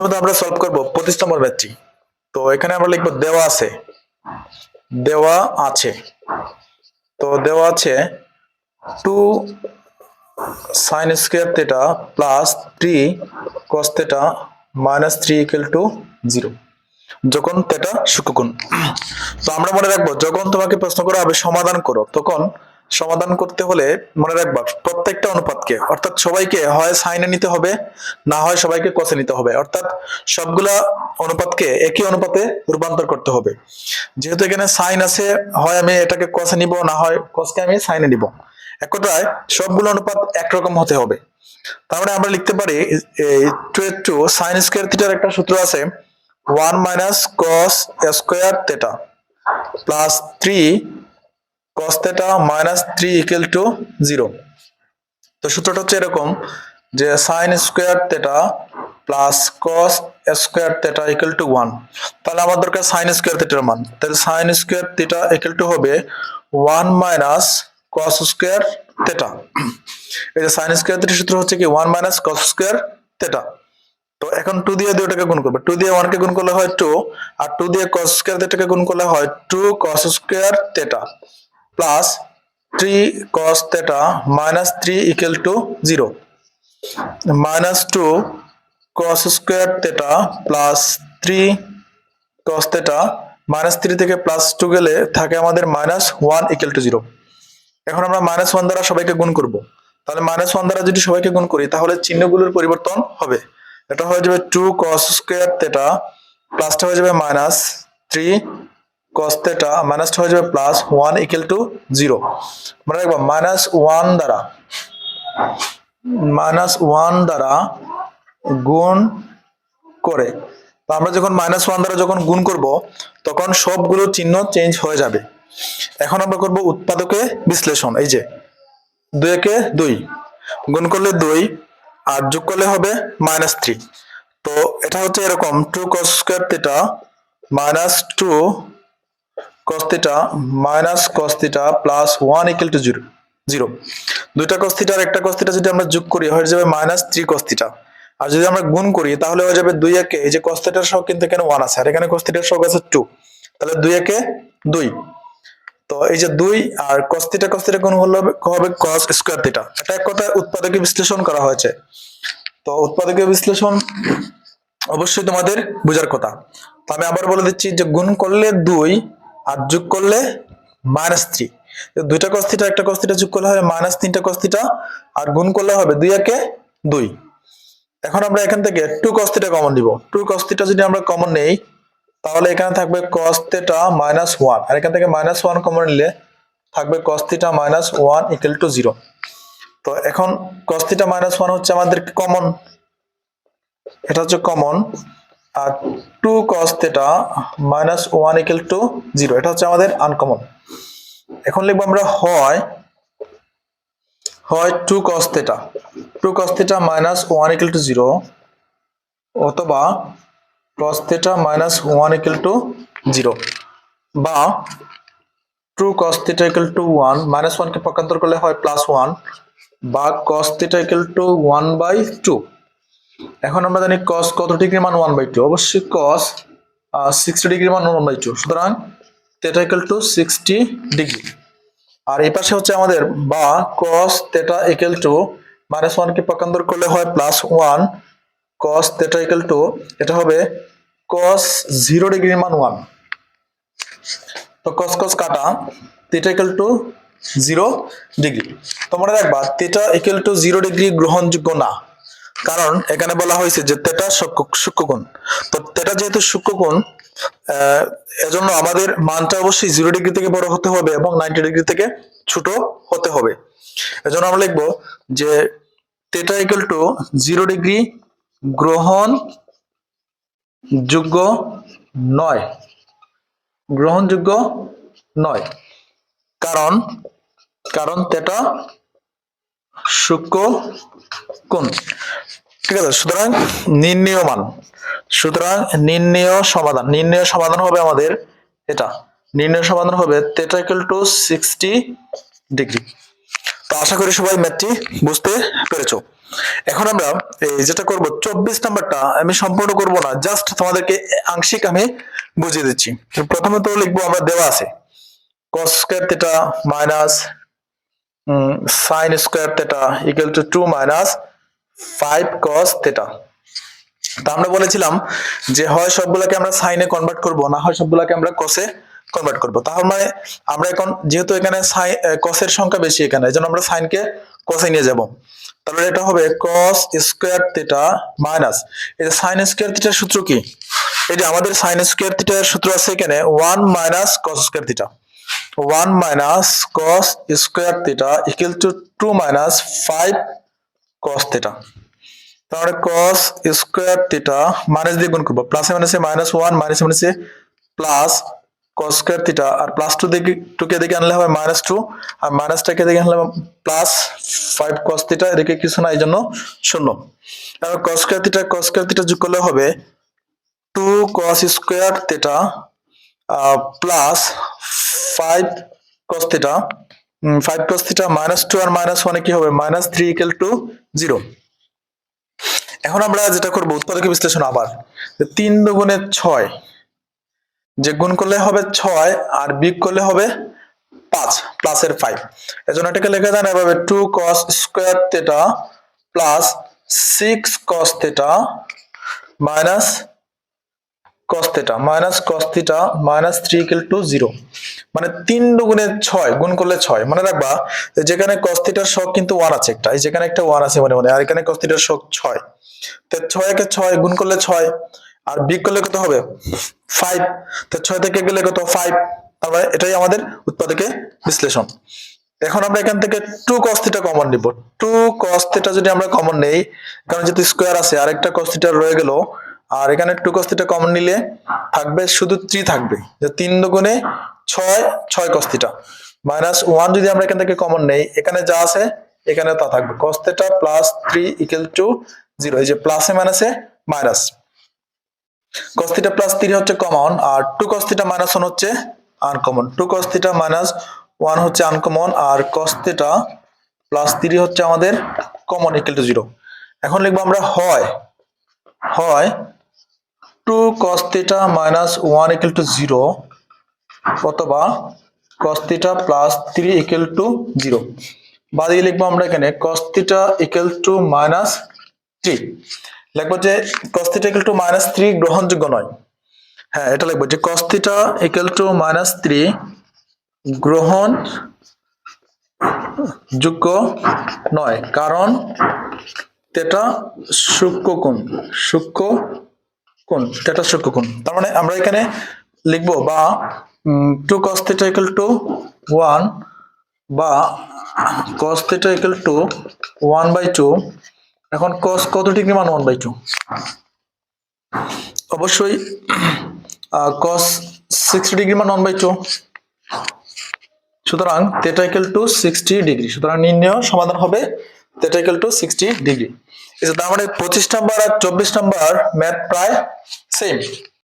আমরা সলভ করব 25 নম্বর ম্যাথটি। তো এখানে আমরা লিখব দেওয়া আছে তো দেওয়া আছে 2 sin square theta plus 3 cos theta minus 3 equal to 0 যখন থিটা সূক্ষ্মকোণ। তো আমরা মনে রাখবো যখন তোমাকে প্রশ্ন করা হবে সমাধান করো, তখন সমাধান করতে হলে মনে রাখবা প্রত্যেকটা অনুপাতকে, অর্থাৎ সবাইকে হয় সাইনে নিতে হবে, না হয় সবাইকে কসে নিতে হবে, অর্থাৎ সবগুলা অনুপাতকে একই অনুপাতে রূপান্তর করতে হবে। যেহেতু এখানে সাইন আছে, হয় আমি এটাকে কসে নিব, না হয় কসকে আমি সাইনে নিব। এক কথায় সবগুলো অনুপাত একরকম হতে হবে। তাহলে আমরা লিখতে পারি 2 sin স্কয়ার থিটার একটা সূত্র আছে 1 minus cos square theta plus 3 cos theta minus 3 equal to 0। তো সূত্রটা হচ্ছে এরকম যে sin square theta plus cos square theta equal to 1। তাহলে আমার দরকার sin স্কয়ার থিটার মান। তাহলে sin square theta equal to হবে 1 minus cos স্কয়ার থিটা। এই যে sin স্কয়ার থিটার সূত্র হচ্ছে কি 1 minus cos স্কয়ার থিটা। তো এখন 2 দিয়ে 2টাকে গুণ করবে, 2 দিয়ে 1 কে গুণ করলে হয় 2, আর 2 দিয়ে cos স্কয়ার থিটাকে গুণ করলে হয় 2 cos square theta plus 3 cos theta minus 3 equal to 0। Minus 2 cos square theta plus 3 cos theta minus 3 থেকে প্লাস 2 গেলে থাকে আমাদের মাইনাস 1 ইকুয়াল টু 0। এখন আমরা মাইনাস 1 দ্বারা সবাইকে গুণ করব। তাহলে মাইনাস 1 দ্বারা যদি সবাইকে গুণ করি তাহলে চিহ্নগুলোর পরিবর্তন হবে। এটা হয়ে যাবে 2 cos স্কয়ার থিটা প্লাসটা হয়ে যাবে মাইনাস 3 cos থিটা মাইনাসটা হয়ে যাবে প্লাস 1 ইকুয়াল টু 0। মনে রাখবা মাইনাস 1 দ্বারা গুণ করে, তো আমরা যখন মাইনাস 1 দ্বারা যখন গুণ করব তখন সবগুলো চিহ্ন চেঞ্জ হয়ে যাবে। এখন আমরা করব উৎপাদকে বিশ্লেষণ। এই যে 2 একে 2 গুণ করলে 2 আর যোগ করলে হবে মাইনাস 3। তো এটা হচ্ছে এরকম 2 cos square theta minus 2 cos theta minus cos theta plus 1 equal to 0। দুইটা cos থিটা আর একটা cos থিটা যদি আমরা যোগ করি হয়ে যাবে মাইনাস 3 cos থিটা, আর যদি আমরা গুণ করি তাহলে হয়ে যাবে 2 একে, এই যে cos থিটার সহগ কিন্তু এখানে 1 আছে আর এখানে cos থিটার সহগ আছে 2, তাহলে 2 একে 2। তো এই যে 2 আর cos থিটা গুণ হলে হবে cos স্কয়ার থিটা। এটা এক কথায় উৎপাদকে বিশ্লেষণ করা হয়েছে। তো উৎপাদকে বিশ্লেষণ অবশ্যই তোমাদের বোঝার কথা। তো আমি আবার বলে দিচ্ছি যে গুণ করলে 2 আর যোগ করলে মাইনাস 3। দুইটা cos থিটা একটা cos থিটা যোগ করলে হবে মাইনাস 3টা cos থিটা আর গুণ করলে হবে 2 একে 2। এখন আমরা এখান থেকে 2 cos থিটা কমন নিব। 2 cos থিটা যদি আমরা কমন নেই তাহলে এখানে থাকবে cos থিটা মাইনাস 1 আর এখান থেকে মাইনাস 1 কমন নিলে থাকবে cos theta minus 1 equal to 0। তো এখন cos থিটা মাইনাস 1 হচ্ছে আমাদের কমন, এটা হচ্ছে কমন, আর 2 cos theta minus 1 equal to 0 এটা হচ্ছে আমাদের আনকমন। এখন লিখব আমরা হয় 2 cos theta minus 1 equal to 0 অথবা cos theta minus 1 equal to 0 বা 2 cos theta equal to 1 minus 1 কে পক্ষান্তর করলে হয় প্লাস 1 বা cos থিটা ইকুয়াল টু 1/2। এখন আমরা জানি cos কত ডিগ্রির মান 1/2, অবশ্যই cos 60 ডিগ্রির মান 1/2, সুতরাং থিটা ইকুয়াল টু 60 ডিগ্রি। আর এই পাশে হচ্ছে আমাদের বা cos theta equal to minus 1 কে পক্ষান্তর করলে হয় plus 1 cos theta equal to এটা হবে cos 0 ডিগ্রির মান 1। তো cos কাটা থিটা ইকুয়াল টু 0 ডিগ্রি। তো মনে রাখবা থিটা ইকুয়াল টু 0 ডিগ্রি গ্রহণযোগ্য না, কারণ এখানে বলা হয়েছে যে থিটা সূক্ষ্মকোণ। তো থিটা যেহেতু সূক্ষ্মকোণ এজন্য আমাদের মানটা অবশ্যই 0 ডিগ্রি থেকে বড় হতে হবে এবং 90 ডিগ্রি থেকে ছোট হতে হবে। এজন্য আমরা লিখব যে থিটা ইকুয়াল টু 0 ডিগ্রি গ্রহণযোগ্য নয়, কারণ থিটা সূক্ষ্মকোণ। ঠিক আছে, সুতরাং নির্ণেয় সমাধান হবে আমাদের এটা। নির্ণেয় সমাধান হবে থিটা ইকুয়াল টু 60 ডিগ্রি। তো আশা করি সবাই ম্যাথটি বুঝতে পেরেছো। এখন আমরা এই যেটা করব 24 নাম্বারটা আমি সম্পূর্ণ করব না, জাস্ট তোমাদেরকে আংশিক আমি বুঝিয়ে দিচ্ছি। প্রথমে তো লিখবো আমরা, দেওয়া আছে cos square theta minus sin square theta equal to 2 minus 5 cos theta. তা আমরা বলেছিলাম যে হয় সবগুলোকে আমরা সাইনে কনভার্ট করব, না হয় সবগুলোকে আমরা কসে কনভার্ট করব। তাহলে মানে আমরা এখন যেহেতু এখানে কসের সংখ্যা বেশি এখানে, এজন্য আমরা সাইনকে কসে নিয়ে যাব। তাহলে এটা হবে cos স্কয়ার থিটা মাইনাস, এই যে sin স্কয়ার থিটার সূত্র কি, এই যে আমাদের sin স্কয়ার থিটার সূত্র আছে এখানে 1 minus cos square theta, 1 minus cos square theta equal to 2 minus 5 cos theta. তাহলে cos স্কয়ার থিটা মাইনাস দিয়ে গুণ করব, প্লাসে মাইনাসে -1, মাইনাসে মাইনাসে প্লাস cos স্কয়ার থিটা, আর প্লাস 2 দিকে 2 কে দিকে আনলে হবে -2, আর মাইনাসটাকে দিকে আনলে প্লাস 5 cos থিটা, এদিকে কিছু না এইজন্য 0। আর cos স্কয়ার থিটা যোগ করলে হবে 2 cos square theta plus 5 cos theta, 5 cos theta -2 আর -1 এ কি হবে -3 ইকুয়াল টু 0। এখন আমরা যেটা করব উৎপাদক বিশ্লেষণ, আবার 3 দুগুণে 6, যে গুণ করলে হবে 6 আর বিয়োগ করলে হবে 5 প্লাসের 5, এজন্য এটাকে লেখা যায় না এভাবে 2 cos square theta plus 6 cos theta minus cos theta -3 equal to 0। মানে 3 দুগুণে 6 গুণ করলে 6, মনে রাখবা যেখানে cos থিটার শক কিন্তু 1 আছে একটা, এই যেখানে একটা 1 আছে মনে মনে, আর এখানে cos থিটার শক 6, তো 6 কে 6 গুণ করলে 6 আর বিয়োগ করলে কত হবে 5, তো 6 থেকে গেলে কত 5, তারপরে এটাই আমাদের উৎপাদকে বিশ্লেষণ। এখন আমরা এখান থেকে 2 cos থিটা কমন নিব, 2 cos থিটা যদি আমরা কমন নেই, কারণ যেহেতু স্কয়ার আছে আরেকটা cos থিটা রয়ে গেল, আর এখানে 2 cos থিটা কমন নিলে থাকবে শুধু 3 থাকবে, যে 3 দুগুণে 6 cos থিটা -1 যদি আমরা এখান থেকে কমন নেই, এখানে যা আছে এখানে তা থাকবে, cos theta plus 3 equal to 0, এই যে প্লাসে মাইনাসে মাইনাস, cos থিটা প্লাস 3 হচ্ছে কমন, আর 2 cos থিটা -1 হচ্ছে আনকমন, 2 cos থিটা -1 হচ্ছে আনকমন, আর cos থিটা প্লাস 3 হচ্ছে আমাদের কমন ইকুয়াল টু 0। এখন লিখবো আমরা হয় 2 cos থিটা -1 ইকুয়াল টু 0, অথবা cos theta plus 3 equal to 0। বাদিকে লিখবো আমরা এখানে cos থিটা ইকুয়াল টু -3, লিখবো যে cos থিটা ইকুয়াল টু -3 গ্রহণযোগ্য নয়। হ্যাঁ, এটা লিখবো যে cos থিটা ইকুয়াল টু -3 গ্রহণযোগ্য নয়, কারণ থিটা সূক্ষ্মকোণ, থিটা সূক্ষ্মকোণ। তার মানে আমরা এখানে লিখবো বা 2 cos থিটা ইকুয়াল টু 1 বা cos থিটা ইকুয়াল টু 1/2। এখন cos কত ডিগ্রি মান 1/2, অবশ্যই cos 60 ডিগ্রি মান 1/2, সুতরাং থিটা ইকুয়াল টু 60 ডিগ্রি। সুতরাং নির্ণয় সমাধান হবে থিটা ইকুয়াল টু 60 ডিগ্রি। এই যে তার মানে 25 নাম্বার আর 24 নাম্বার ম্যাথ প্রায় সেম।